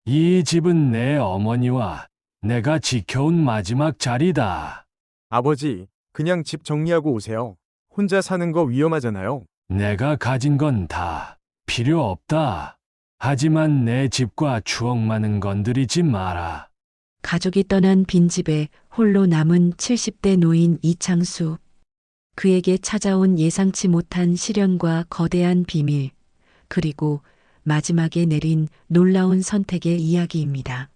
이 집은 내 어머니와 내가 지켜온 마지막 자리다. 아버지, 그냥 집 정리하고 오세요. 혼자 사는 거 위험하잖아요. 내가 가진 건 다 필요 없다. 하지만 내 집과 추억만은 건드리지 마라. 가족이 떠난 빈집에 홀로 남은 70대 노인 이창수. 그에게 찾아온 예상치 못한 시련과 거대한 비밀, 그리고 마지막에 내린 놀라운 선택의 이야기입니다.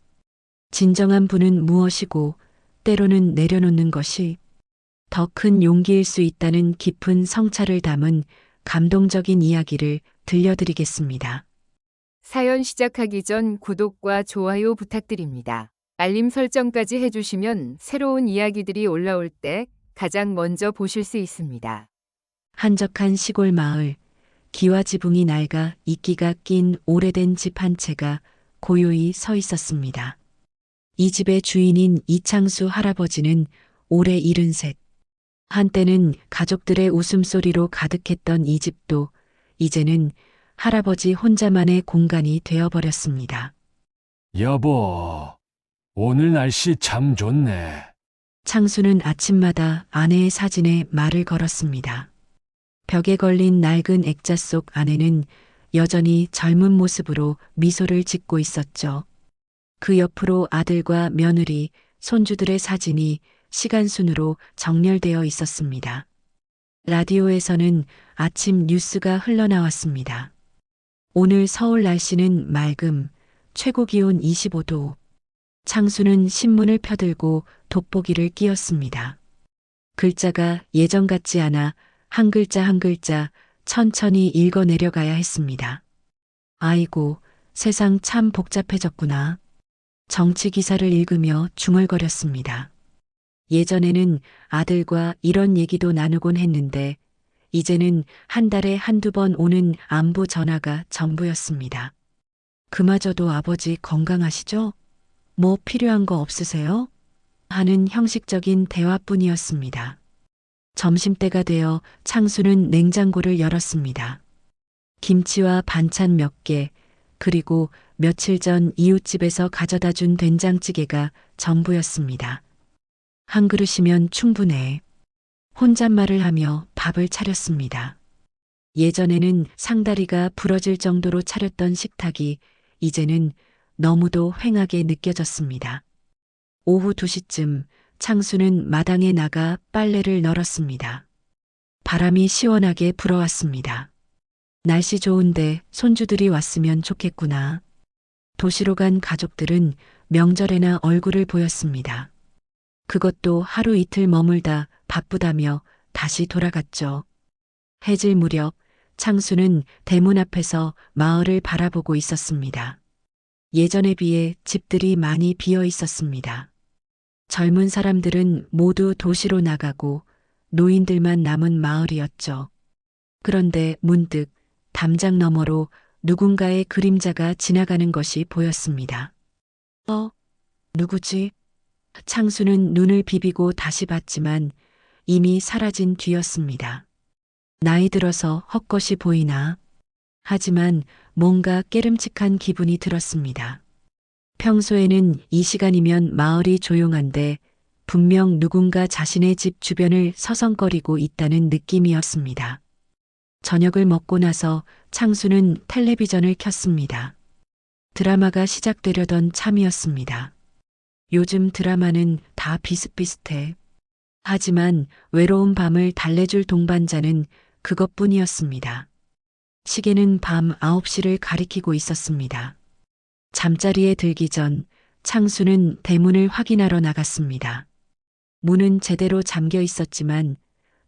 진정한 부는 무엇이고, 때로는 내려놓는 것이 더 큰 용기일 수 있다는 깊은 성찰을 담은 감동적인 이야기를 들려드리겠습니다. 사연 시작하기 전 구독과 좋아요 부탁드립니다. 알림 설정까지 해주시면 새로운 이야기들이 올라올 때 가장 먼저 보실 수 있습니다. 한적한 시골 마을, 기와 지붕이 낡아 이끼가 낀 오래된 집 한 채가 고요히 서 있었습니다. 이 집의 주인인 이창수 할아버지는 올해 73. 한때는 가족들의 웃음소리로 가득했던 이 집도 이제는 할아버지 혼자만의 공간이 되어버렸습니다. 여보, 오늘 날씨 참 좋네. 창수는 아침마다 아내의 사진에 말을 걸었습니다. 벽에 걸린 낡은 액자 속 안에는 여전히 젊은 모습으로 미소를 짓고 있었죠. 그 옆으로 아들과 며느리, 손주들의 사진이 시간순으로 정렬되어 있었습니다. 라디오에서는 아침 뉴스가 흘러나왔습니다. 오늘 서울 날씨는 맑음, 최고 기온 25도. 창수는 신문을 펴들고 돋보기를 끼웠습니다. 글자가 예전 같지 않아 한 글자 한 글자 천천히 읽어 내려가야 했습니다. 아이고, 세상 참 복잡해졌구나. 정치 기사를 읽으며 중얼거렸습니다. 예전에는 아들과 이런 얘기도 나누곤 했는데, 이제는 한 달에 한두 번 오는 안부 전화가 전부였습니다. 그마저도 아버지 건강하시죠? 뭐 필요한 거 없으세요? 하는 형식적인 대화뿐이었습니다. 점심때가 되어 창수는 냉장고를 열었습니다. 김치와 반찬 몇 개, 그리고 며칠 전 이웃집에서 가져다 준 된장찌개가 전부였습니다. 한 그릇이면 충분해. 혼잣말을 하며 밥을 차렸습니다. 예전에는 상다리가 부러질 정도로 차렸던 식탁이 이제는 너무도 휑하게 느껴졌습니다. 오후 2시쯤 창수는 마당에 나가 빨래를 널었습니다. 바람이 시원하게 불어왔습니다. 날씨 좋은데 손주들이 왔으면 좋겠구나. 도시로 간 가족들은 명절에나 얼굴을 보였습니다. 그것도 하루 이틀 머물다 바쁘다며 다시 돌아갔죠. 해질 무렵 창수는 대문 앞에서 마을을 바라보고 있었습니다. 예전에 비해 집들이 많이 비어 있었습니다. 젊은 사람들은 모두 도시로 나가고 노인들만 남은 마을이었죠. 그런데 문득 담장 너머로 누군가의 그림자가 지나가는 것이 보였습니다. 누구지? 창수는 눈을 비비고 다시 봤지만 이미 사라진 뒤였습니다. 나이 들어서 헛것이 보이나? 하지만 뭔가 깨름칙한 기분이 들었습니다. 평소에는 이 시간이면 마을이 조용한데 분명 누군가 자신의 집 주변을 서성거리고 있다는 느낌이었습니다. 저녁을 먹고 나서 창수는 텔레비전을 켰습니다. 드라마가 시작되려던 참이었습니다. 요즘 드라마는 다 비슷비슷해. 하지만 외로운 밤을 달래줄 동반자는 그것뿐이었습니다. 시계는 밤 9시를 가리키고 있었습니다. 잠자리에 들기 전 창수는 대문을 확인하러 나갔습니다. 문은 제대로 잠겨 있었지만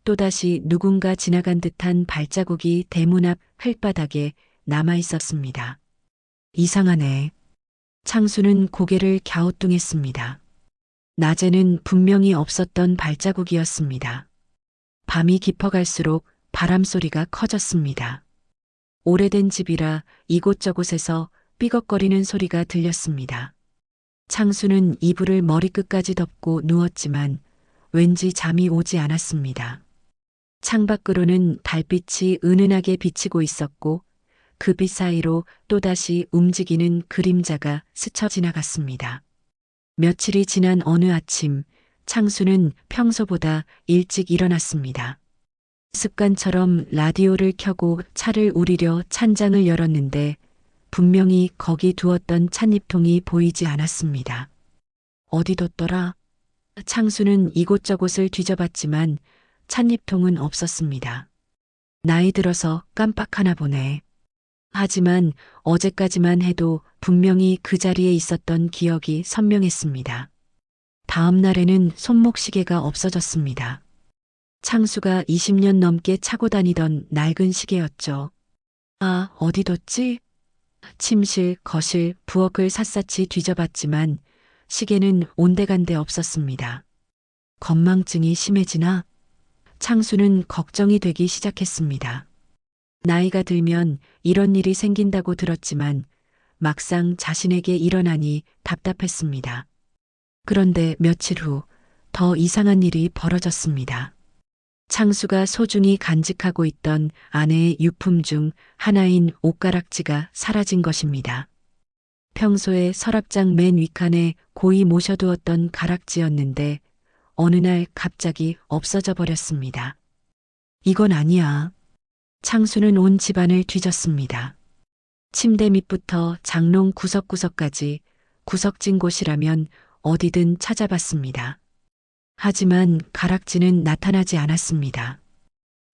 또다시 누군가 지나간 듯한 발자국이 대문 앞 흙바닥에 남아 있었습니다. 이상하네. 창수는 고개를 갸우뚱했습니다. 낮에는 분명히 없었던 발자국이었습니다. 밤이 깊어갈수록 바람 소리가 커졌습니다. 오래된 집이라 이곳저곳에서 삐걱거리는 소리가 들렸습니다. 창수는 이불을 머리끝까지 덮고 누웠지만 왠지 잠이 오지 않았습니다. 창밖으로는 달빛이 은은하게 비치고 있었고 그 빛 사이로 또다시 움직이는 그림자가 스쳐 지나갔습니다. 며칠이 지난 어느 아침, 창수는 평소보다 일찍 일어났습니다. 습관처럼 라디오를 켜고 차를 우리려 찬장을 열었는데 분명히 거기 두었던 찻잎통이 보이지 않았습니다. 어디 뒀더라? 창수는 이곳저곳을 뒤져봤지만 찻잎통은 없었습니다. 나이 들어서 깜빡하나 보네. 하지만 어제까지만 해도 분명히 그 자리에 있었던 기억이 선명했습니다. 다음 날에는 손목시계가 없어졌습니다. 창수가 20년 넘게 차고 다니던 낡은 시계였죠. 아, 어디 뒀지? 침실, 거실, 부엌을 샅샅이 뒤져봤지만 시계는 온데간데 없었습니다. 건망증이 심해지나? 창수는 걱정이 되기 시작했습니다. 나이가 들면 이런 일이 생긴다고 들었지만 막상 자신에게 일어나니 답답했습니다. 그런데 며칠 후 더 이상한 일이 벌어졌습니다. 창수가 소중히 간직하고 있던 아내의 유품 중 하나인 옷가락지가 사라진 것입니다. 평소에 서랍장 맨 윗칸에 고이 모셔두었던 가락지였는데 어느 날 갑자기 없어져 버렸습니다. 이건 아니야. 창수는 온 집안을 뒤졌습니다. 침대 밑부터 장롱 구석구석까지 구석진 곳이라면 어디든 찾아봤습니다. 하지만 가락지는 나타나지 않았습니다.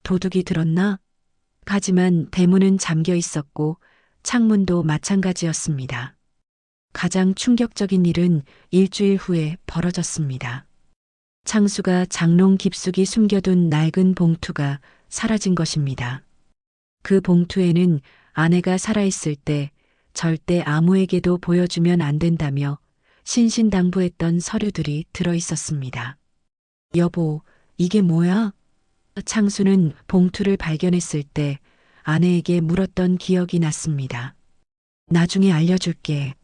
도둑이 들었나? 하지만 대문은 잠겨 있었고 창문도 마찬가지였습니다. 가장 충격적인 일은 일주일 후에 벌어졌습니다. 창수가 장롱 깊숙이 숨겨둔 낡은 봉투가 사라진 것입니다. 그 봉투에는 아내가 살아있을 때 절대 아무에게도 보여주면 안 된다며 신신당부했던 서류들이 들어 있었습니다. 여보, 이게 뭐야? 창수는 봉투를 발견했을 때 아내에게 물었던 기억이 났습니다. 나중에 알려줄게.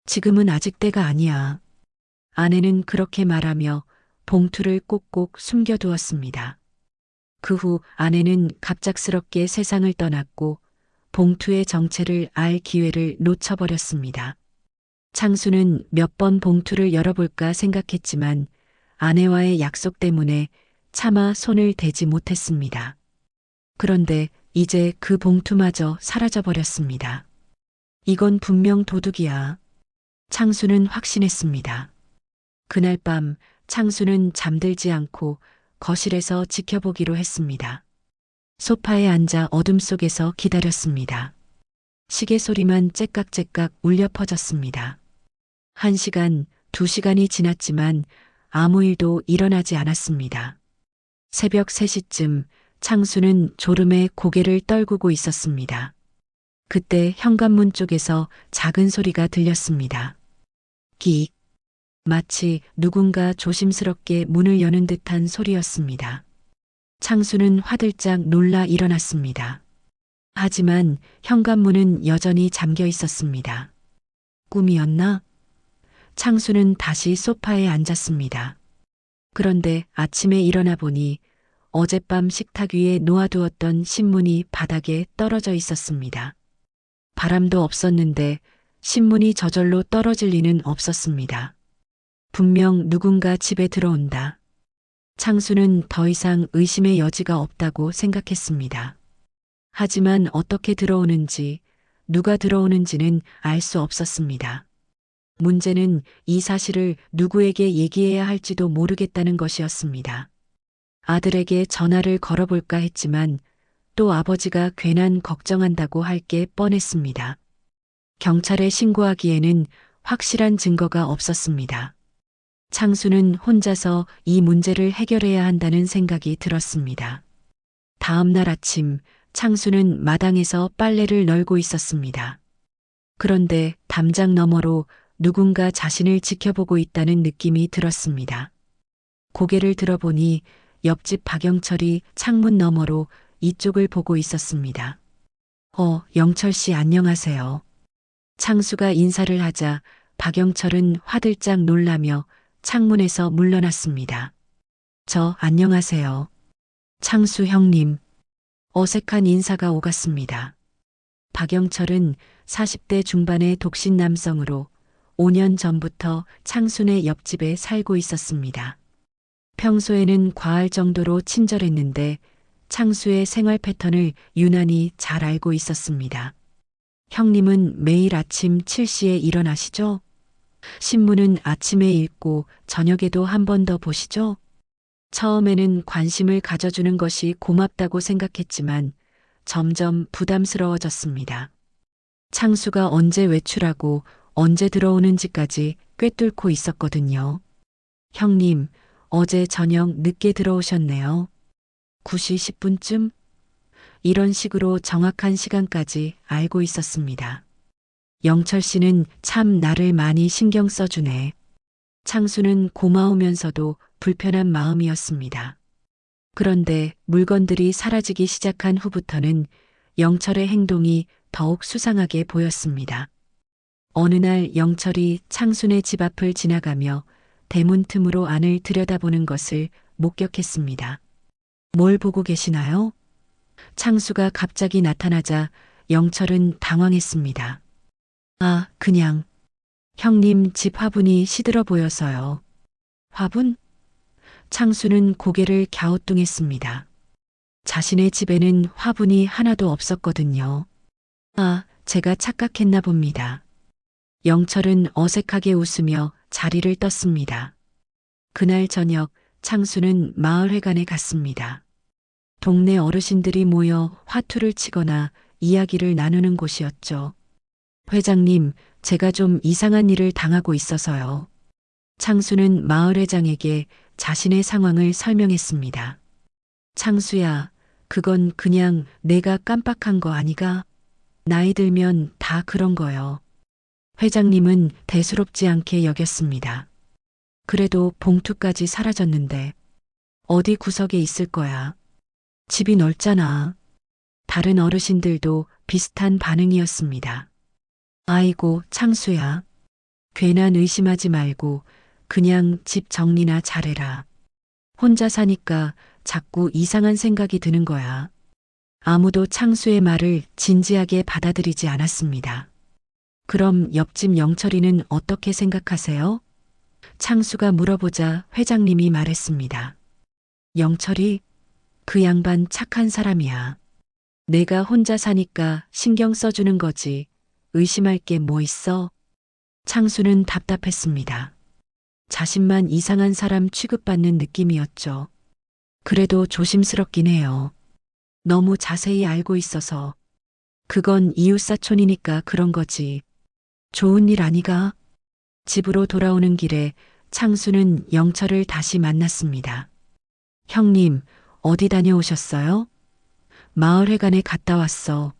지금은 아직 때가 아니야. 아내는 그렇게 말하며 봉투를 꼭꼭 숨겨두었습니다. 그 후 아내는 갑작스럽게 세상을 떠났고 봉투의 정체를 알 기회를 놓쳐버렸습니다. 창수는 몇 번 봉투를 열어볼까 생각했지만 아내와의 약속 때문에 차마 손을 대지 못했습니다. 그런데 이제 그 봉투마저 사라져버렸습니다. 이건 분명 도둑이야. 창수는 확신했습니다. 그날 밤 창수는 잠들지 않고 거실에서 지켜보기로 했습니다. 소파에 앉아 어둠 속에서 기다렸습니다. 시계 소리만 째깍째깍 울려 퍼졌습니다. 1시간, 2시간이 지났지만 아무 일도 일어나지 않았습니다. 새벽 3시쯤 창수는 졸음에 고개를 떨구고 있었습니다. 그때 현관문 쪽에서 작은 소리가 들렸습니다. 끽. 마치 누군가 조심스럽게 문을 여는 듯한 소리였습니다. 창수는 화들짝 놀라 일어났습니다. 하지만 현관문은 여전히 잠겨 있었습니다. 꿈이었나? 창수는 다시 소파에 앉았습니다. 그런데 아침에 일어나 보니 어젯밤 식탁 위에 놓아두었던 신문이 바닥에 떨어져 있었습니다. 바람도 없었는데 신문이 저절로 떨어질 리는 없었습니다. 분명 누군가 집에 들어온다. 창수는 더 이상 의심의 여지가 없다고 생각했습니다. 하지만 어떻게 들어오는지, 누가 들어오는지는 알 수 없었습니다. 문제는 이 사실을 누구에게 얘기해야 할지도 모르겠다는 것이었습니다. 아들에게 전화를 걸어볼까 했지만 또 아버지가 괜한 걱정한다고 할 게 뻔했습니다. 경찰에 신고하기에는 확실한 증거가 없었습니다. 창수는 혼자서 이 문제를 해결해야 한다는 생각이 들었습니다. 다음 날 아침 창수는 마당에서 빨래를 널고 있었습니다. 그런데 담장 너머로 누군가 자신을 지켜보고 있다는 느낌이 들었습니다. 고개를 들어보니 옆집 박영철이 창문 너머로 이쪽을 보고 있었습니다. 영철 씨 안녕하세요. 창수가 인사를 하자 박영철은 화들짝 놀라며 창문에서 물러났습니다. 안녕하세요. 창수 형님. 어색한 인사가 오갔습니다. 박영철은 40대 중반의 독신 남성으로 5년 전부터 창순의 옆집에 살고 있었습니다. 평소에는 과할 정도로 친절했는데 창수의 생활 패턴을 유난히 잘 알고 있었습니다. 형님은 매일 아침 7시에 일어나시죠? 신문은 아침에 읽고 저녁에도 한 번 더 보시죠? 처음에는 관심을 가져주는 것이 고맙다고 생각했지만 점점 부담스러워졌습니다. 창수가 언제 외출하고 언제 들어오는지까지 꿰뚫고 있었거든요. 형님, 어제 저녁 늦게 들어오셨네요. 9시 10분쯤? 이런 식으로 정확한 시간까지 알고 있었습니다. 영철 씨는 참 나를 많이 신경 써주네. 창수는 고마우면서도 불편한 마음이었습니다. 그런데 물건들이 사라지기 시작한 후부터는 영철의 행동이 더욱 수상하게 보였습니다. 어느 날 영철이 창순의 집 앞을 지나가며 대문 틈으로 안을 들여다보는 것을 목격했습니다. 뭘 보고 계시나요? 창수가 갑자기 나타나자 영철은 당황했습니다. 아, 그냥 형님 집 화분이 시들어 보여서요. 화분? 창수는 고개를 갸우뚱했습니다. 자신의 집에는 화분이 하나도 없었거든요. 아, 제가 착각했나 봅니다. 영철은 어색하게 웃으며 자리를 떴습니다. 그날 저녁 창수는 마을회관에 갔습니다. 동네 어르신들이 모여 화투를 치거나 이야기를 나누는 곳이었죠. 회장님, 제가 좀 이상한 일을 당하고 있어서요. 창수는 마을회장에게 자신의 상황을 설명했습니다. 창수야, 그건 그냥 내가 깜빡한 거 아니가? 나이 들면 다 그런 거요. 회장님은 대수롭지 않게 여겼습니다. 그래도 봉투까지 사라졌는데 어디 구석에 있을 거야. 집이 넓잖아. 다른 어르신들도 비슷한 반응이었습니다. 아이고, 창수야. 괜한 의심하지 말고 그냥 집 정리나 잘해라. 혼자 사니까 자꾸 이상한 생각이 드는 거야. 아무도 창수의 말을 진지하게 받아들이지 않았습니다. 그럼 옆집 영철이는 어떻게 생각하세요? 창수가 물어보자 회장님이 말했습니다. 영철이? 그 양반 착한 사람이야. 내가 혼자 사니까 신경 써주는 거지. 의심할 게 뭐 있어? 창수는 답답했습니다. 자신만 이상한 사람 취급받는 느낌이었죠. 그래도 조심스럽긴 해요. 너무 자세히 알고 있어서. 그건 이웃사촌이니까 그런 거지. 좋은 일 아니가? 집으로 돌아오는 길에 창수는 영철을 다시 만났습니다. 형님, 어디 다녀오셨어요? 마을회관에 갔다 왔어.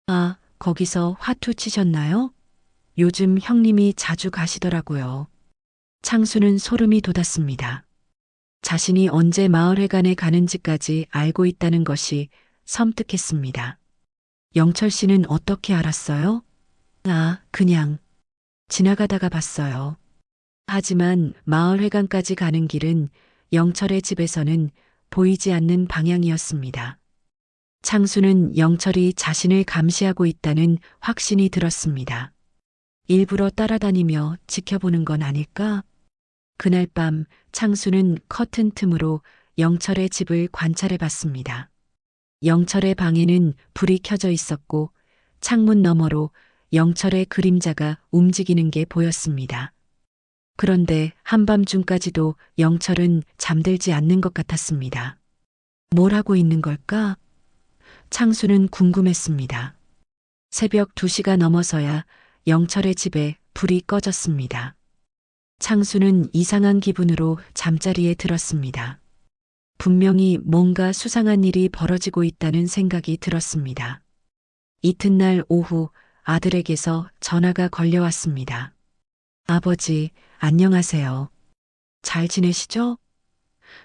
아, 거기서 화투 치셨나요? 요즘 형님이 자주 가시더라고요. 창수는 소름이 돋았습니다. 자신이 언제 마을회관에 가는지까지 알고 있다는 것이 섬뜩했습니다. 영철 씨는 어떻게 알았어요? 아, 그냥 지나가다가 봤어요. 하지만 마을회관까지 가는 길은 영철의 집에서는 보이지 않는 방향이었습니다. 창수는 영철이 자신을 감시하고 있다는 확신이 들었습니다. 일부러 따라다니며 지켜보는 건 아닐까? 그날 밤 창수는 커튼 틈으로 영철의 집을 관찰해 봤습니다. 영철의 방에는 불이 켜져 있었고 창문 너머로 영철의 그림자가 움직이는 게 보였습니다. 그런데 한밤중까지도 영철은 잠들지 않는 것 같았습니다. 뭘 하고 있는 걸까? 창수는 궁금했습니다. 새벽 2시가 넘어서야 영철의 집에 불이 꺼졌습니다. 창수는 이상한 기분으로 잠자리에 들었습니다. 분명히 뭔가 수상한 일이 벌어지고 있다는 생각이 들었습니다. 이튿날 오후 아들에게서 전화가 걸려왔습니다. 아버지, 안녕하세요. 잘 지내시죠?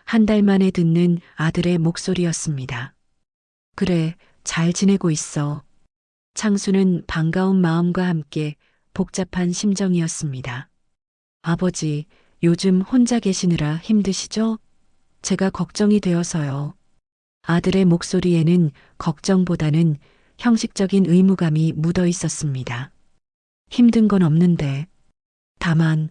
한 달 만에 듣는 아들의 목소리였습니다. 그래, 잘 지내고 있어. 창수는 반가운 마음과 함께 복잡한 심정이었습니다. 아버지, 요즘 혼자 계시느라 힘드시죠? 제가 걱정이 되어서요. 아들의 목소리에는 걱정보다는 형식적인 의무감이 묻어 있었습니다. 힘든 건 없는데. 다만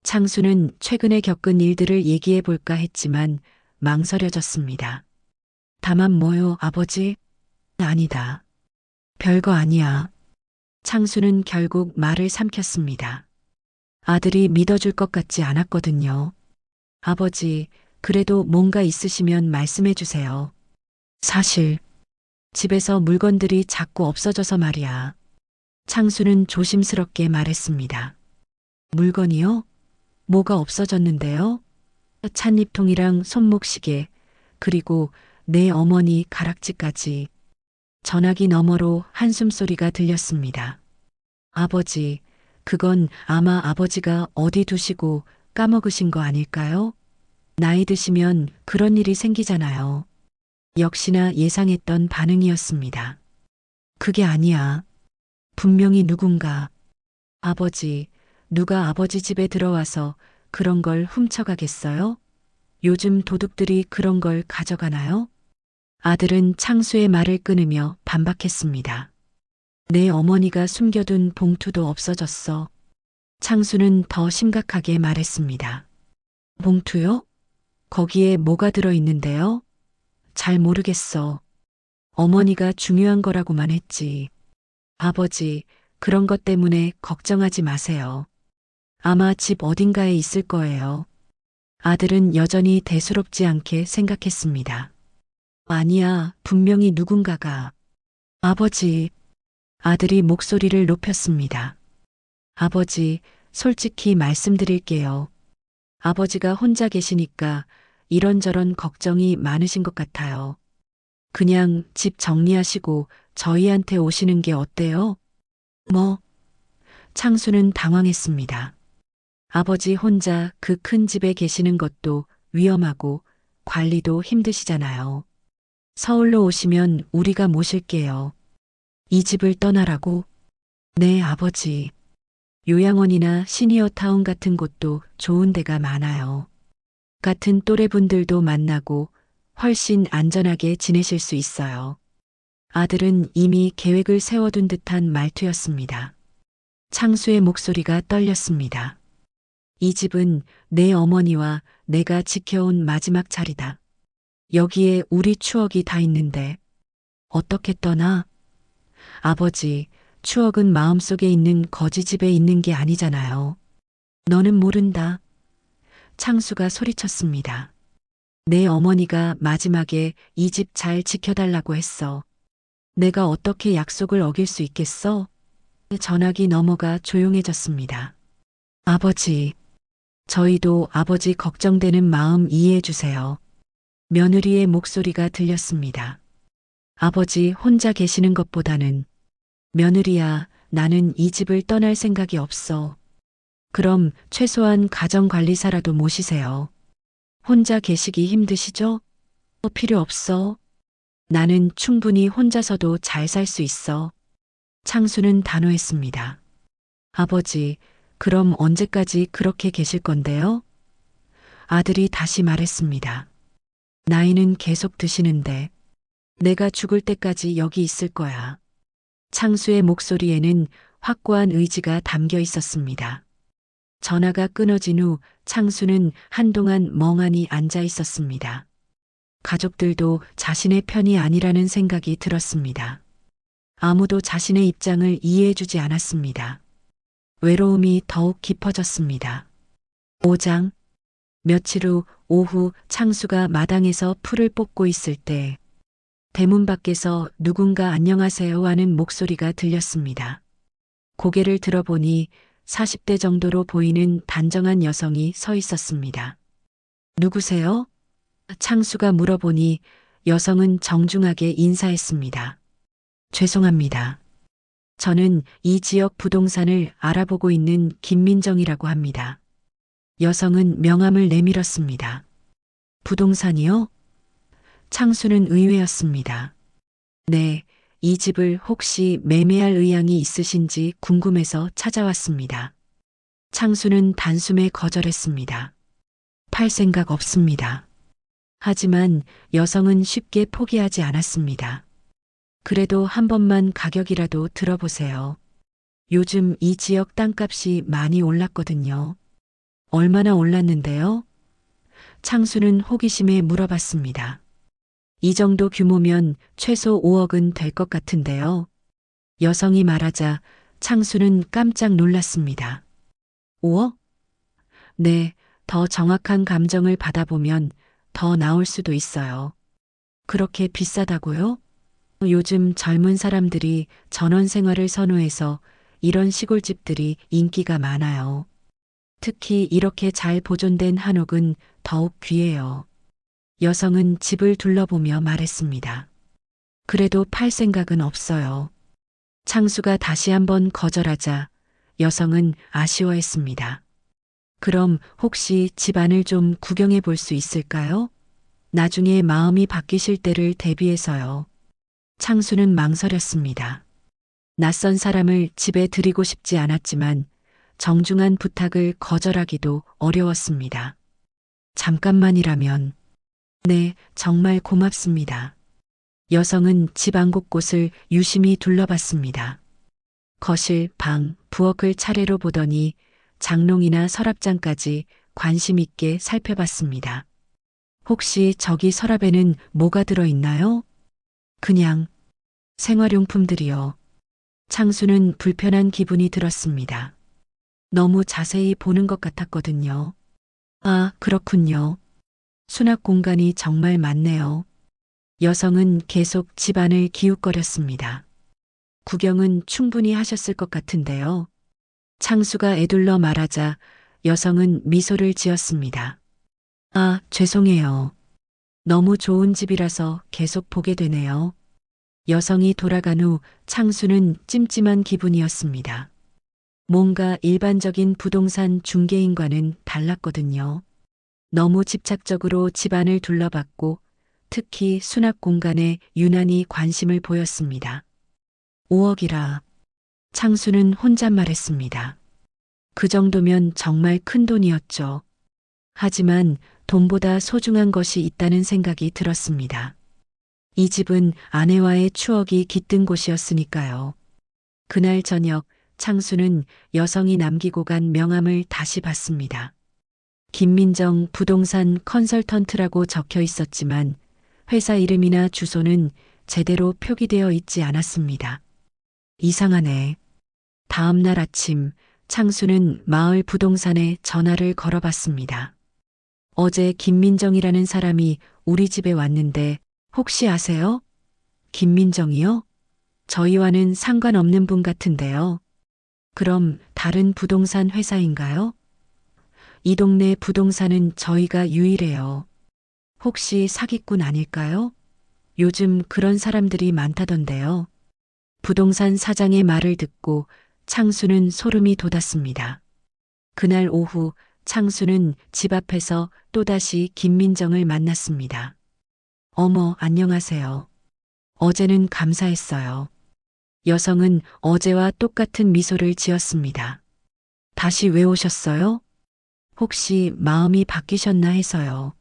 창수는 최근에 겪은 일들을 얘기해 볼까 했지만 망설여졌습니다. 다만 뭐요, 아버지? 아니다. 별거 아니야. 창수는 결국 말을 삼켰습니다. 아들이 믿어줄 것 같지 않았거든요. 아버지, 그래도 뭔가 있으시면 말씀해 주세요. 사실 집에서 물건들이 자꾸 없어져서 말이야. 창수는 조심스럽게 말했습니다. 물건이요? 뭐가 없어졌는데요? 찻잎통이랑 손목시계, 그리고 내 어머니 가락지까지. 전화기 너머로 한숨소리가 들렸습니다. 아버지, 그건 아마 아버지가 어디 두시고 까먹으신 거 아닐까요? 나이 드시면 그런 일이 생기잖아요. 역시나 예상했던 반응이었습니다. 그게 아니야. 분명히 누군가. 아버지, 누가 아버지 집에 들어와서 그런 걸 훔쳐가겠어요? 요즘 도둑들이 그런 걸 가져가나요? 아들은 창수의 말을 끊으며 반박했습니다. 내 어머니가 숨겨둔 봉투도 없어졌어. 창수는 더 심각하게 말했습니다. 봉투요? 거기에 뭐가 들어있는데요? 잘 모르겠어. 어머니가 중요한 거라고만 했지. 아버지, 그런 것 때문에 걱정하지 마세요. 아마 집 어딘가에 있을 거예요. 아들은 여전히 대수롭지 않게 생각했습니다. 아니야, 분명히 누군가가. 아버지, 아들이 목소리를 높였습니다. 아버지, 솔직히 말씀드릴게요. 아버지가 혼자 계시니까 이런저런 걱정이 많으신 것 같아요. 그냥 집 정리하시고 저희한테 오시는 게 어때요? 뭐? 창수는 당황했습니다. 아버지 혼자 그 큰 집에 계시는 것도 위험하고 관리도 힘드시잖아요. 서울로 오시면 우리가 모실게요. 이 집을 떠나라고? 네, 아버지. 요양원이나 시니어타운 같은 곳도 좋은 데가 많아요. 같은 또래분들도 만나고 훨씬 안전하게 지내실 수 있어요. 아들은 이미 계획을 세워둔 듯한 말투였습니다. 창수의 목소리가 떨렸습니다. 이 집은 내 어머니와 내가 지켜온 마지막 자리다. 여기에 우리 추억이 다 있는데 어떻게 떠나? 아버지, 추억은 마음속에 있는 거지 집에 있는 게 아니잖아요. 너는 모른다. 창수가 소리쳤습니다. 내 어머니가 마지막에 이 집 잘 지켜달라고 했어. 내가 어떻게 약속을 어길 수 있겠어? 전화기 너머가 조용해졌습니다. 아버지, 저희도 아버지 걱정되는 마음 이해해 주세요. 며느리의 목소리가 들렸습니다. 아버지 혼자 계시는 것보다는 며느리야, 나는 이 집을 떠날 생각이 없어. 그럼 최소한 가정관리사라도 모시세요. 혼자 계시기 힘드시죠? 필요 없어. 나는 충분히 혼자서도 잘 살 수 있어. 창수는 단호했습니다. 아버지, 그럼 언제까지 그렇게 계실 건데요? 아들이 다시 말했습니다. 나이는 계속 드시는데 내가 죽을 때까지 여기 있을 거야. 창수의 목소리에는 확고한 의지가 담겨 있었습니다. 전화가 끊어진 후 창수는 한동안 멍하니 앉아 있었습니다. 가족들도 자신의 편이 아니라는 생각이 들었습니다. 아무도 자신의 입장을 이해해주지 않았습니다. 외로움이 더욱 깊어졌습니다. 5장. 며칠 후 오후 창수가 마당에서 풀을 뽑고 있을 때 대문 밖에서 누군가 안녕하세요 하는 목소리가 들렸습니다. 고개를 들어보니 40대 정도로 보이는 단정한 여성이 서 있었습니다. 누구세요? 창수가 물어보니 여성은 정중하게 인사했습니다. 죄송합니다. 저는 이 지역 부동산을 알아보고 있는 김민정이라고 합니다. 여성은 명함을 내밀었습니다. 부동산이요? 창수는 의외였습니다. 네, 이 집을 혹시 매매할 의향이 있으신지 궁금해서 찾아왔습니다. 창수는 단숨에 거절했습니다. 팔 생각 없습니다. 하지만 여성은 쉽게 포기하지 않았습니다. 그래도 한 번만 가격이라도 들어보세요. 요즘 이 지역 땅값이 많이 올랐거든요. 얼마나 올랐는데요? 창수는 호기심에 물어봤습니다. 이 정도 규모면 최소 5억은 될 것 같은데요. 여성이 말하자 창수는 깜짝 놀랐습니다. 5억? 네, 더 정확한 감정을 받아보면 더 나올 수도 있어요. 그렇게 비싸다고요? 요즘 젊은 사람들이 전원 생활을 선호해서 이런 시골집들이 인기가 많아요. 특히 이렇게 잘 보존된 한옥은 더욱 귀해요. 여성은 집을 둘러보며 말했습니다. 그래도 팔 생각은 없어요. 창수가 다시 한번 거절하자 여성은 아쉬워했습니다. 그럼 혹시 집 안을 좀 구경해 볼 수 있을까요? 나중에 마음이 바뀌실 때를 대비해서요. 창수는 망설였습니다. 낯선 사람을 집에 들이고 싶지 않았지만 정중한 부탁을 거절하기도 어려웠습니다. 잠깐만이라면. 네, 정말 고맙습니다. 여성은 집 안 곳곳을 유심히 둘러봤습니다. 거실, 방, 부엌을 차례로 보더니 장롱이나 서랍장까지 관심 있게 살펴봤습니다. 혹시 저기 서랍에는 뭐가 들어있나요? 그냥 생활용품들이요. 창수는 불편한 기분이 들었습니다. 너무 자세히 보는 것 같았거든요. 아, 그렇군요. 수납 공간이 정말 많네요. 여성은 계속 집안을 기웃거렸습니다. 구경은 충분히 하셨을 것 같은데요. 창수가 애둘러 말하자 여성은 미소를 지었습니다. 아, 죄송해요. 너무 좋은 집이라서 계속 보게 되네요. 여성이 돌아간 후 창수는 찜찜한 기분이었습니다. 뭔가 일반적인 부동산 중개인과는 달랐거든요. 너무 집착적으로 집안을 둘러봤고 특히 수납 공간에 유난히 관심을 보였습니다. 5억이라 창수는 혼잣말했습니다. 그 정도면 정말 큰 돈이었죠. 하지만 돈보다 소중한 것이 있다는 생각이 들었습니다. 이 집은 아내와의 추억이 깃든 곳이었으니까요. 그날 저녁 창수는 여성이 남기고 간 명함을 다시 봤습니다. 김민정 부동산 컨설턴트라고 적혀 있었지만 회사 이름이나 주소는 제대로 표기되어 있지 않았습니다. 이상하네. 다음 날 아침 창수는 마을 부동산에 전화를 걸어봤습니다. 어제 김민정이라는 사람이 우리 집에 왔는데 혹시 아세요? 김민정이요? 저희와는 상관없는 분 같은데요. 그럼 다른 부동산 회사인가요? 이 동네 부동산은 저희가 유일해요. 혹시 사기꾼 아닐까요? 요즘 그런 사람들이 많다던데요. 부동산 사장의 말을 듣고 창수는 소름이 돋았습니다. 그날 오후 창수는 집 앞에서 또다시 김민정을 만났습니다. 어머, 안녕하세요. 어제는 감사했어요. 여성은 어제와 똑같은 미소를 지었습니다. 다시 왜 오셨어요? 혹시 마음이 바뀌셨나 해서요.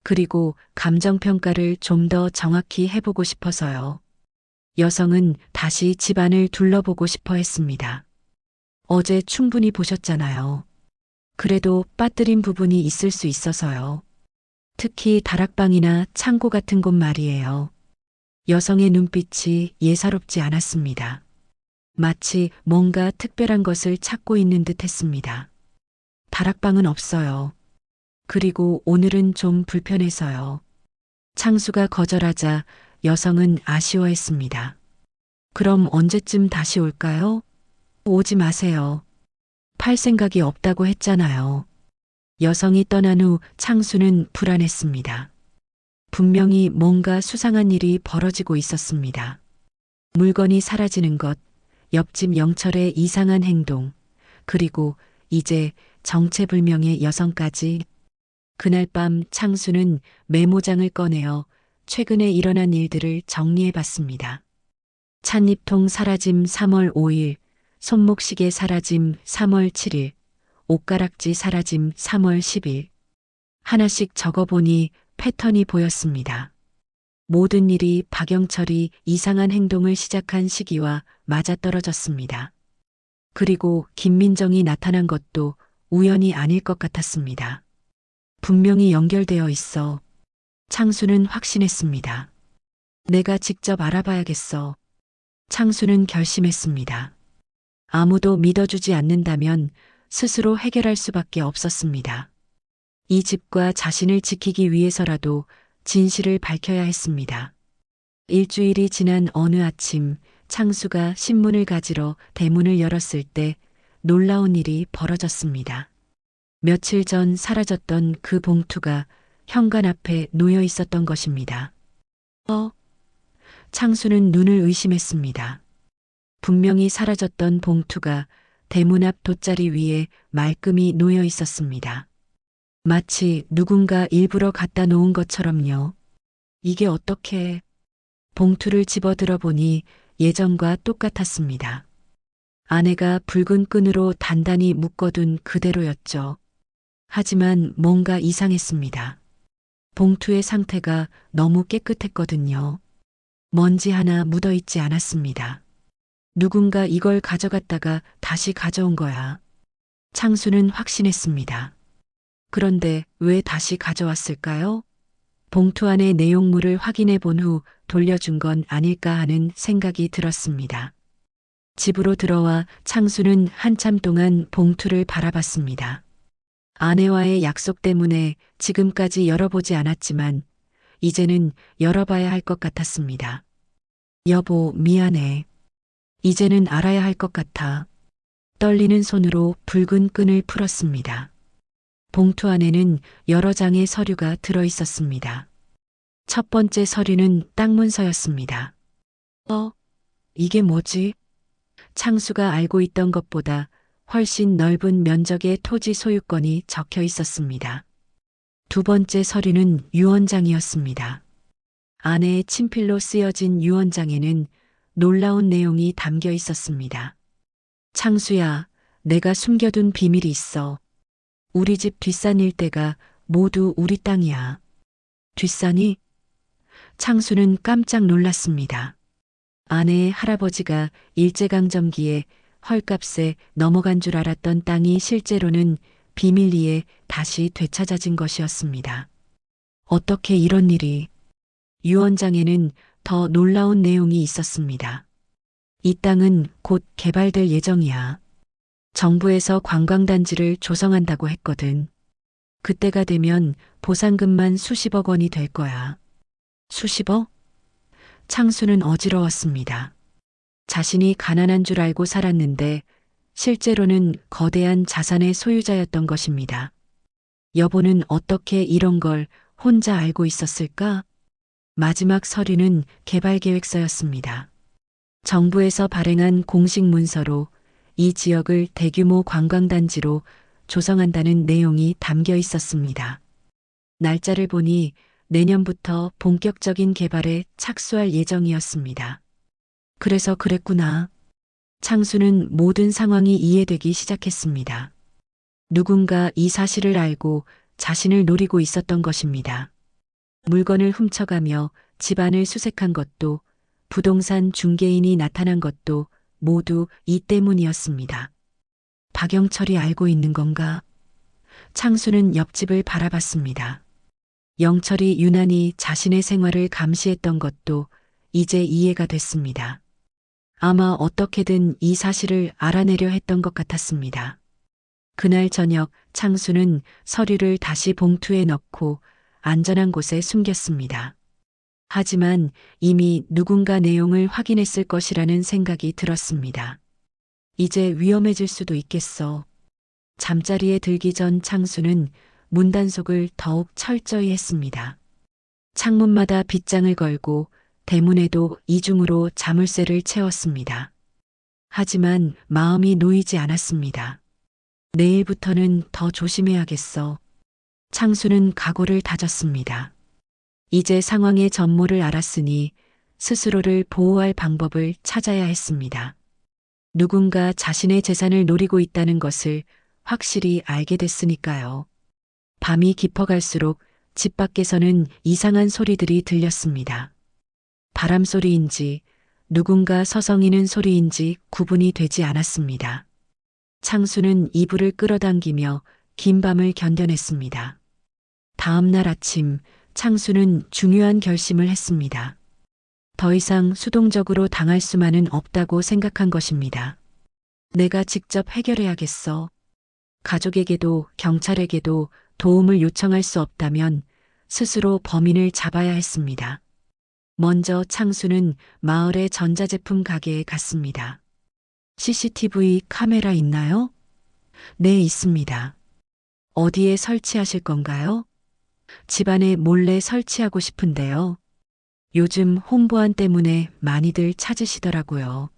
그리고 감정평가를 좀 더 정확히 해보고 싶어서요. 여성은 다시 집안을 둘러보고 싶어 했습니다. 어제 충분히 보셨잖아요. 그래도 빠뜨린 부분이 있을 수 있어서요. 특히 다락방이나 창고 같은 곳 말이에요. 여성의 눈빛이 예사롭지 않았습니다. 마치 뭔가 특별한 것을 찾고 있는 듯 했습니다. 다락방은 없어요. 그리고 오늘은 좀 불편해서요. 창수가 거절하자 여성은 아쉬워했습니다. 그럼 언제쯤 다시 올까요? 오지 마세요. 팔 생각이 없다고 했잖아요. 여성이 떠난 후 창수는 불안했습니다. 분명히 뭔가 수상한 일이 벌어지고 있었습니다. 물건이 사라지는 것, 옆집 영철의 이상한 행동, 그리고 이제 정체불명의 여성까지. 그날 밤 창수는 메모장을 꺼내어 최근에 일어난 일들을 정리해 봤습니다. 찻잎통 사라짐 3월 5일, 손목시계 사라짐 3월 7일, 옷가락지 사라짐 3월 10일. 하나씩 적어보니 패턴이 보였습니다. 모든 일이 박영철이 이상한 행동을 시작한 시기와 맞아떨어졌습니다. 그리고 김민정이 나타난 것도 우연이 아닐 것 같았습니다. 분명히 연결되어 있어. 창수는 확신했습니다. 내가 직접 알아봐야겠어. 창수는 결심했습니다. 아무도 믿어주지 않는다면 스스로 해결할 수밖에 없었습니다. 이 집과 자신을 지키기 위해서라도 진실을 밝혀야 했습니다. 일주일이 지난 어느 아침 창수가 신문을 가지러 대문을 열었을 때 놀라운 일이 벌어졌습니다. 며칠 전 사라졌던 그 봉투가 현관 앞에 놓여 있었던 것입니다. 창수는 눈을 의심했습니다. 분명히 사라졌던 봉투가 대문 앞 돗자리 위에 말끔히 놓여 있었습니다. 마치 누군가 일부러 갖다 놓은 것처럼요. 이게 어떻게... 봉투를 집어들어 보니 예전과 똑같았습니다. 아내가 붉은 끈으로 단단히 묶어둔 그대로였죠. 하지만 뭔가 이상했습니다. 봉투의 상태가 너무 깨끗했거든요. 먼지 하나 묻어 있지 않았습니다. 누군가 이걸 가져갔다가 다시 가져온 거야. 창수는 확신했습니다. 그런데 왜 다시 가져왔을까요? 봉투 안의 내용물을 확인해 본 후 돌려준 건 아닐까 하는 생각이 들었습니다. 집으로 들어와 창수는 한참 동안 봉투를 바라봤습니다. 아내와의 약속 때문에 지금까지 열어보지 않았지만 이제는 열어봐야 할 것 같았습니다. 여보, 미안해. 이제는 알아야 할 것 같아. 떨리는 손으로 붉은 끈을 풀었습니다. 봉투 안에는 여러 장의 서류가 들어 있었습니다. 첫 번째 서류는 땅 문서였습니다. 이게 뭐지? 창수가 알고 있던 것보다 훨씬 넓은 면적의 토지 소유권이 적혀 있었습니다. 두 번째 서류는 유언장이었습니다. 아내의 친필로 쓰여진 유언장에는 놀라운 내용이 담겨 있었습니다. 창수야, 내가 숨겨둔 비밀이 있어. 우리 집 뒷산 일대가 모두 우리 땅이야. 뒷산이? 창수는 깜짝 놀랐습니다. 아내의 할아버지가 일제강점기에 헐값에 넘어간 줄 알았던 땅이 실제로는 비밀리에 다시 되찾아진 것이었습니다. 어떻게 이런 일이? 유언장에는 더 놀라운 내용이 있었습니다. 이 땅은 곧 개발될 예정이야. 정부에서 관광단지를 조성한다고 했거든. 그때가 되면 보상금만 수십억 원이 될 거야. 수십억? 창수는 어지러웠습니다. 자신이 가난한 줄 알고 살았는데 실제로는 거대한 자산의 소유자였던 것입니다. 여보는 어떻게 이런 걸 혼자 알고 있었을까? 마지막 서류는 개발계획서였습니다. 정부에서 발행한 공식 문서로 이 지역을 대규모 관광단지로 조성한다는 내용이 담겨 있었습니다. 날짜를 보니 내년부터 본격적인 개발에 착수할 예정이었습니다. 그래서 그랬구나. 창수는 모든 상황이 이해되기 시작했습니다. 누군가 이 사실을 알고 자신을 노리고 있었던 것입니다. 물건을 훔쳐가며 집안을 수색한 것도, 부동산 중개인이 나타난 것도 모두 이 때문이었습니다. 박영철이 알고 있는 건가? 창수는 옆집을 바라봤습니다. 영철이 유난히 자신의 생활을 감시했던 것도 이제 이해가 됐습니다. 아마 어떻게든 이 사실을 알아내려 했던 것 같았습니다. 그날 저녁 창수는 서류를 다시 봉투에 넣고 안전한 곳에 숨겼습니다. 하지만 이미 누군가 내용을 확인했을 것이라는 생각이 들었습니다. 이제 위험해질 수도 있겠어. 잠자리에 들기 전 창수는 문단속을 더욱 철저히 했습니다. 창문마다 빗장을 걸고 대문에도 이중으로 자물쇠를 채웠습니다. 하지만 마음이 놓이지 않았습니다. 내일부터는 더 조심해야겠어. 창수는 각오를 다졌습니다. 이제 상황의 전모를 알았으니 스스로를 보호할 방법을 찾아야 했습니다. 누군가 자신의 재산을 노리고 있다는 것을 확실히 알게 됐으니까요. 밤이 깊어갈수록 집 밖에서는 이상한 소리들이 들렸습니다. 바람 소리인지 누군가 서성이는 소리인지 구분이 되지 않았습니다. 창수는 이불을 끌어당기며 긴 밤을 견뎌냈습니다. 다음 날 아침 창수는 중요한 결심을 했습니다. 더 이상 수동적으로 당할 수만은 없다고 생각한 것입니다. 내가 직접 해결해야겠어. 가족에게도 경찰에게도 도움을 요청할 수 없다면 스스로 범인을 잡아야 했습니다. 먼저 창수는 마을의 전자제품 가게에 갔습니다. CCTV 카메라 있나요? 네, 있습니다. 어디에 설치하실 건가요? 집안에 몰래 설치하고 싶은데요. 요즘 홍보안 때문에 많이들 찾으시더라고요.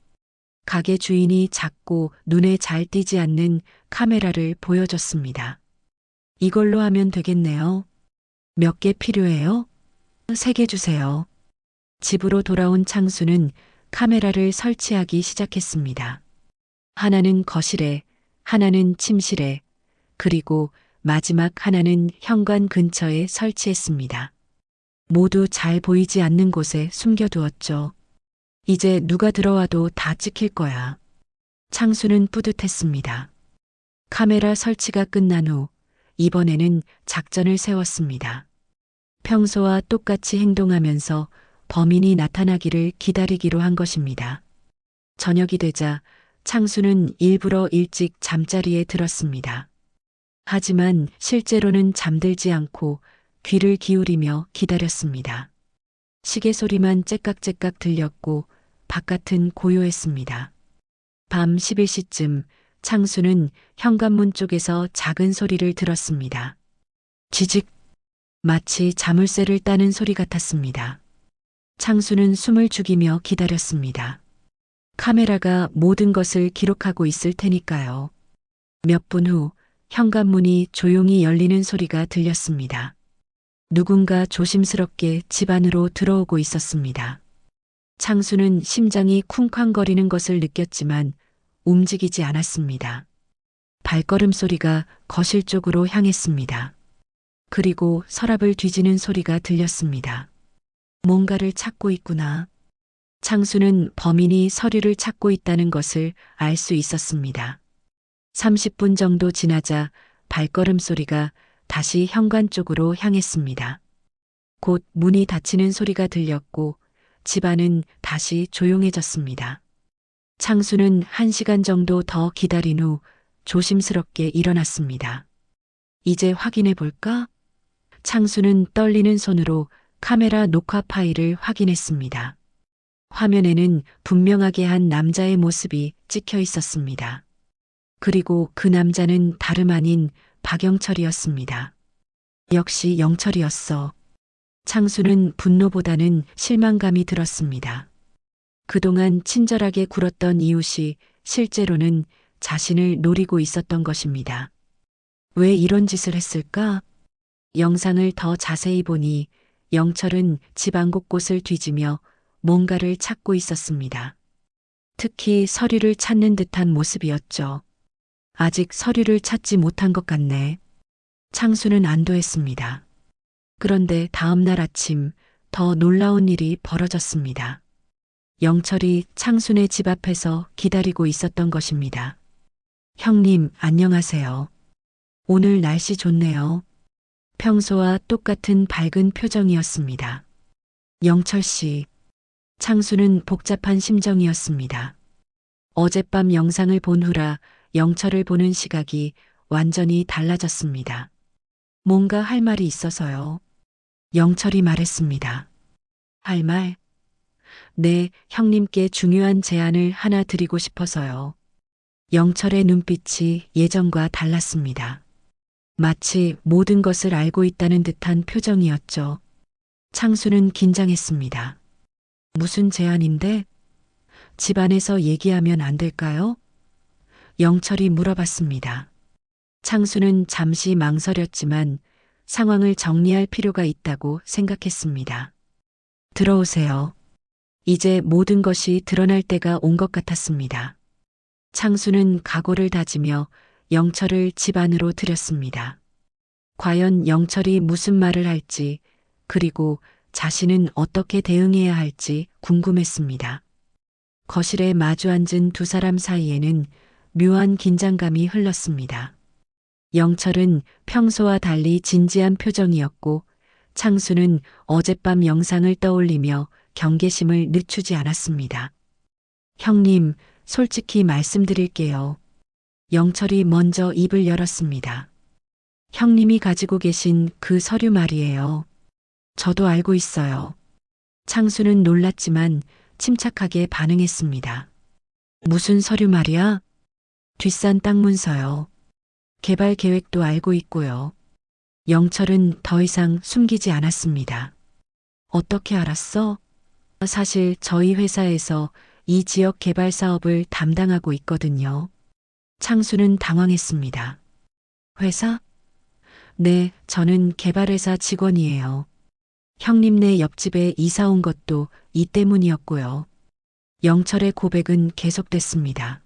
가게 주인이 작고 눈에 잘 띄지 않는 카메라를 보여줬습니다. 이걸로 하면 되겠네요. 몇 개 필요해요? 3개 주세요. 집으로 돌아온 창수는 카메라를 설치하기 시작했습니다. 하나는 거실에, 하나는 침실에, 그리고 마지막 하나는 현관 근처에 설치했습니다. 모두 잘 보이지 않는 곳에 숨겨두었죠. 이제 누가 들어와도 다 찍힐 거야. 창수는 뿌듯했습니다. 카메라 설치가 끝난 후 이번에는 작전을 세웠습니다. 평소와 똑같이 행동하면서 범인이 나타나기를 기다리기로 한 것입니다. 저녁이 되자 창수는 일부러 일찍 잠자리에 들었습니다. 하지만 실제로는 잠들지 않고 귀를 기울이며 기다렸습니다. 시계 소리만 째깍째깍 들렸고 바깥은 고요했습니다. 밤 11시쯤 창수는 현관문 쪽에서 작은 소리를 들었습니다. 지직! 마치 자물쇠를 따는 소리 같았습니다. 창수는 숨을 죽이며 기다렸습니다. 카메라가 모든 것을 기록하고 있을 테니까요. 몇 분 후 현관문이 조용히 열리는 소리가 들렸습니다. 누군가 조심스럽게 집 안으로 들어오고 있었습니다. 창수는 심장이 쿵쾅거리는 것을 느꼈지만 움직이지 않았습니다. 발걸음 소리가 거실 쪽으로 향했습니다. 그리고 서랍을 뒤지는 소리가 들렸습니다. 뭔가를 찾고 있구나. 창수는 범인이 서류를 찾고 있다는 것을 알 수 있었습니다. 30분 정도 지나자 발걸음 소리가 다시 현관 쪽으로 향했습니다. 곧 문이 닫히는 소리가 들렸고 집안은 다시 조용해졌습니다. 창수는 1시간 정도 더 기다린 후 조심스럽게 일어났습니다. 이제 확인해 볼까? 창수는 떨리는 손으로 카메라 녹화 파일을 확인했습니다. 화면에는 분명하게 한 남자의 모습이 찍혀 있었습니다. 그리고 그 남자는 다름 아닌 박영철이었습니다. 역시 영철이었어. 창수는 분노보다는 실망감이 들었습니다. 그동안 친절하게 굴었던 이웃이 실제로는 자신을 노리고 있었던 것입니다. 왜 이런 짓을 했을까? 영상을 더 자세히 보니 영철은 집안 곳곳을 뒤지며 뭔가를 찾고 있었습니다. 특히 서류를 찾는 듯한 모습이었죠. 아직 서류를 찾지 못한 것 같네. 창수는 안도했습니다. 그런데 다음 날 아침 더 놀라운 일이 벌어졌습니다. 영철이 창순의 집 앞에서 기다리고 있었던 것입니다. 형님, 안녕하세요. 오늘 날씨 좋네요. 평소와 똑같은 밝은 표정이었습니다. 영철 씨. 창수는 복잡한 심정이었습니다. 어젯밤 영상을 본 후라 영철을 보는 시각이 완전히 달라졌습니다. 뭔가 할 말이 있어서요. 영철이 말했습니다. 할 말? 네, 형님께 중요한 제안을 하나 드리고 싶어서요. 영철의 눈빛이 예전과 달랐습니다. 마치 모든 것을 알고 있다는 듯한 표정이었죠. 창수는 긴장했습니다. 무슨 제안인데? 집안에서 얘기하면 안 될까요? 영철이 물어봤습니다. 창수는 잠시 망설였지만 상황을 정리할 필요가 있다고 생각했습니다. 들어오세요. 이제 모든 것이 드러날 때가 온 것 같았습니다. 창수는 각오를 다지며 영철을 집 안으로 들였습니다. 과연 영철이 무슨 말을 할지, 그리고 자신은 어떻게 대응해야 할지 궁금했습니다. 거실에 마주 앉은 두 사람 사이에는 묘한 긴장감이 흘렀습니다. 영철은 평소와 달리 진지한 표정이었고 창수는 어젯밤 영상을 떠올리며 경계심을 늦추지 않았습니다. 형님, 솔직히 말씀드릴게요. 영철이 먼저 입을 열었습니다. 형님이 가지고 계신 그 서류 말이에요. 저도 알고 있어요. 창수는 놀랐지만 침착하게 반응했습니다. 무슨 서류 말이야? 뒷산 땅 문서요. 개발 계획도 알고 있고요. 영철은 더 이상 숨기지 않았습니다. 어떻게 알았어? 사실 저희 회사에서 이 지역 개발 사업을 담당하고 있거든요. 창수는 당황했습니다. 회사? 네, 저는 개발회사 직원이에요. 형님네 옆집에 이사 온 것도 이 때문이었고요. 영철의 고백은 계속됐습니다.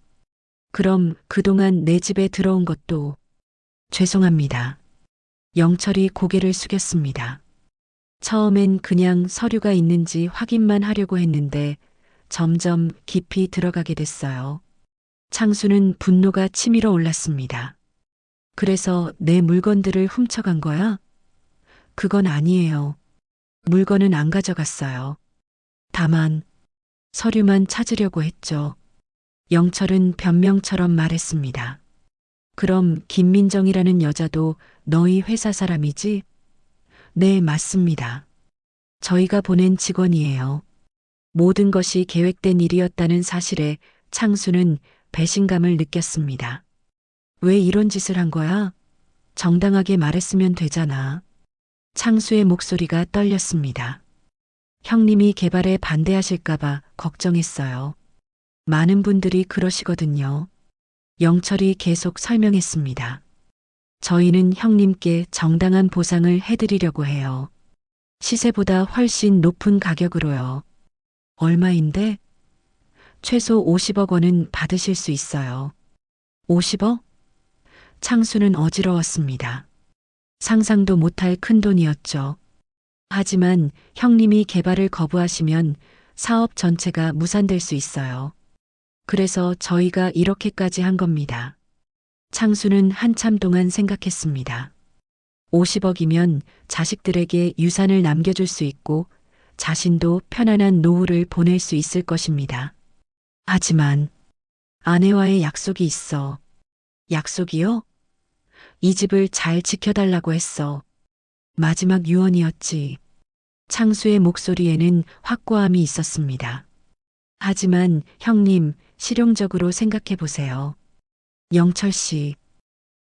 그럼 그동안 내 집에 들어온 것도 죄송합니다. 영철이 고개를 숙였습니다. 처음엔 그냥 서류가 있는지 확인만 하려고 했는데 점점 깊이 들어가게 됐어요. 창수는 분노가 치밀어 올랐습니다. 그래서 내 물건들을 훔쳐간 거야? 그건 아니에요. 물건은 안 가져갔어요. 다만 서류만 찾으려고 했죠. 영철은 변명처럼 말했습니다. 그럼 김민정이라는 여자도 너희 회사 사람이지? 네, 맞습니다. 저희가 보낸 직원이에요. 모든 것이 계획된 일이었다는 사실에 창수는 배신감을 느꼈습니다. 왜 이런 짓을 한 거야? 정당하게 말했으면 되잖아. 창수의 목소리가 떨렸습니다. 형님이 개발에 반대하실까봐 걱정했어요. 많은 분들이 그러시거든요. 영철이 계속 설명했습니다. 저희는 형님께 정당한 보상을 해드리려고 해요. 시세보다 훨씬 높은 가격으로요. 얼마인데? 최소 50억 원은 받으실 수 있어요. 50억? 창수는 어지러웠습니다. 상상도 못할 큰 돈이었죠. 하지만 형님이 개발을 거부하시면 사업 전체가 무산될 수 있어요. 그래서 저희가 이렇게까지 한 겁니다. 창수는 한참 동안 생각했습니다. 50억이면 자식들에게 유산을 남겨줄 수 있고 자신도 편안한 노후를 보낼 수 있을 것입니다. 하지만 아내와의 약속이 있어. 약속이요? 이 집을 잘 지켜달라고 했어. 마지막 유언이었지. 창수의 목소리에는 확고함이 있었습니다. 하지만 형님, 실용적으로 생각해 보세요. 영철 씨.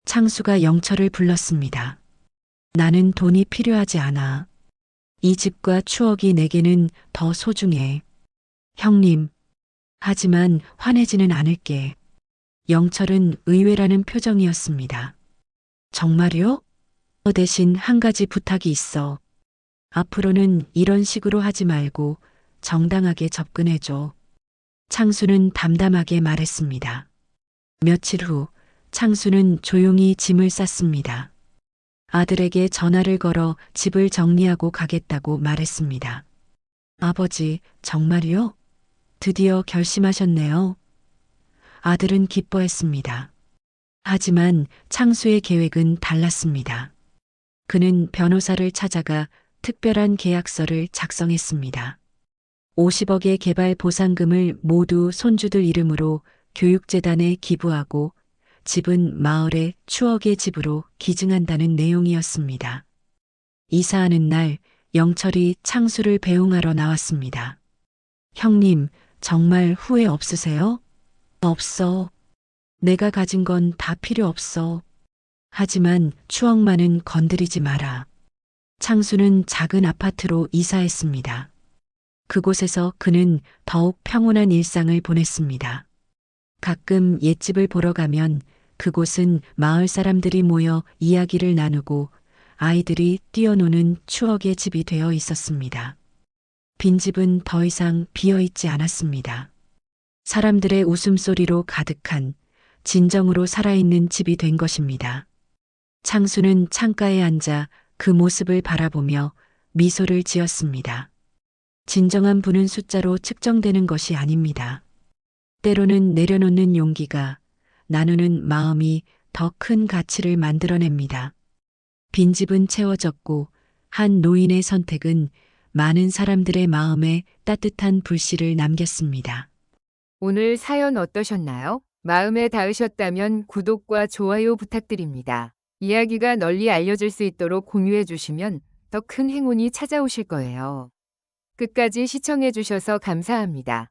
창수가 영철을 불렀습니다. 나는 돈이 필요하지 않아. 이 집과 추억이 내게는 더 소중해. 형님. 하지만 화내지는 않을게. 영철은 의외라는 표정이었습니다. 정말요? 대신 한 가지 부탁이 있어. 앞으로는 이런 식으로 하지 말고 정당하게 접근해줘. 창수는 담담하게 말했습니다. 며칠 후 창수는 조용히 짐을 쌌습니다. 아들에게 전화를 걸어 집을 정리하고 가겠다고 말했습니다. 아버지, 정말요? 드디어 결심하셨네요. 아들은 기뻐했습니다. 하지만 창수의 계획은 달랐습니다. 그는 변호사를 찾아가 특별한 계약서를 작성했습니다. 50억의 개발 보상금을 모두 손주들 이름으로 교육재단에 기부하고 집은 마을의 추억의 집으로 기증한다는 내용이었습니다. 이사하는 날 영철이 창수를 배웅하러 나왔습니다. 형님, 정말 후회 없으세요? 없어. 내가 가진 건 다 필요 없어. 하지만 추억만은 건드리지 마라. 창수는 작은 아파트로 이사했습니다. 그곳에서 그는 더욱 평온한 일상을 보냈습니다. 가끔 옛집을 보러 가면 그곳은 마을 사람들이 모여 이야기를 나누고 아이들이 뛰어노는 추억의 집이 되어 있었습니다. 빈집은 더 이상 비어 있지 않았습니다. 사람들의 웃음소리로 가득한 진정으로 살아있는 집이 된 것입니다. 창수는 창가에 앉아 그 모습을 바라보며 미소를 지었습니다. 진정한 부는 숫자로 측정되는 것이 아닙니다. 때로는 내려놓는 용기가, 나누는 마음이 더 큰 가치를 만들어냅니다. 빈집은 채워졌고 한 노인의 선택은 많은 사람들의 마음에 따뜻한 불씨를 남겼습니다. 오늘 사연 어떠셨나요? 마음에 닿으셨다면 구독과 좋아요 부탁드립니다. 이야기가 널리 알려질 수 있도록 공유해 주시면 더 큰 행운이 찾아오실 거예요. 끝까지 시청해 주셔서 감사합니다.